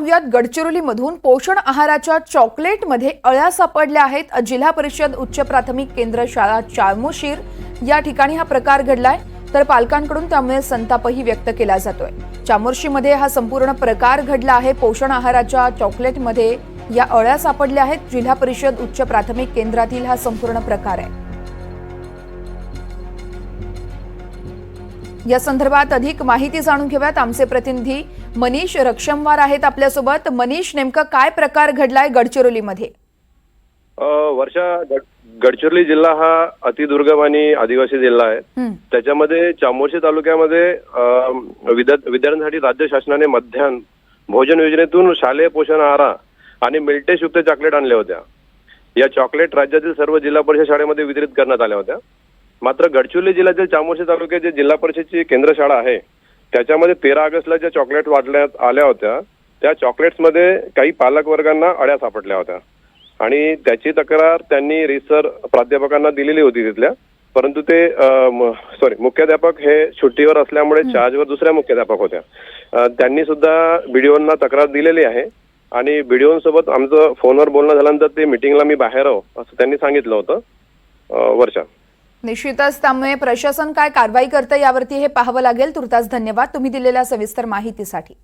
गडचिरोलीमधून पोषण आहाराच्या चॉकलेटमध्ये अळ्या सापडल्या आहेत। जिल्हा परिषद उच्च प्राथमिक केंद्र शाळा चामोशीर या ठिकाणी हा प्रकार घडलाय, तर पालकांकडून त्यामुळे संतापही व्यक्त केला जातोय। चामोर्शीमध्ये हा संपूर्ण प्रकार घडला आहे। पोषण आहाराच्या चॉकलेटमध्ये या अळ्या सापडल्या आहेत। जिल्हा परिषद उच्च प्राथमिक केंद्रातील हा संपूर्ण प्रकार आहे। या संदर्भात अधिक माहिती जाणून घेऊयात। आमचे प्रतिनिधी मनीष रक्षमवार आहेत आपल्यासोबत। मनीष, नेमका काय प्रकार घडलाय गडचिरोलीमध्ये? वर्षा, गडचिरोली जिल्हा हा अतिदुर्गम आणि आदिवासी जिल्हा आहे। त्याच्यामध्ये चामोर्शी तालुक्यामध्ये विद्यार्थ्यांसाठी राज्य शासनाने मध्यान्ह भोजन योजनेतून शालेय पोषण आहार आणि मिल्टेश युक्त चॉकलेट आणल्या होत्या। या चॉकलेट राज्यातील सर्व जिल्हा परिषद शाळेमध्ये वितरित करण्यात आल्या होत्या। मात्र गडचिरोली जिल्ह्यातील चामोर्शी तालुक्याची जिल्हा परिषदची केंद्र शाळा आहे, त्याच्यामध्ये 13 ऑगस्टला ज्या चॉकलेट वाटण्यात आल्या होत्या त्या चॉकलेट्समध्ये काही पालक वर्गांना अळ्या सापडल्या होत्या आणि त्याची तक्रार त्यांनी रीसर प्राध्यापकांना दिलेली होती तिथल्या, परंतु ते मुख्याध्यापक हे सुट्टीवर असल्यामुळे चार्जवर दुसऱ्या मुख्याध्यापक होत्या। त्यांनी सुद्धा बीडीओंना तक्रार दिलेली आहे आणि बीडीओंसोबत आमचं फोनवर बोलणं झाल्यानंतर ते मीटिंगला मी बाहेर आहो असं त्यांनी सांगितलं होतं। वर्षा, निश्चितच त्यामुळे प्रशासन काय कारवाई करतं यावरती हे पाहावं लागेल। तुर्तास धन्यवाद तुम्ही दिलेल्या सविस्तर माहितीसाठी।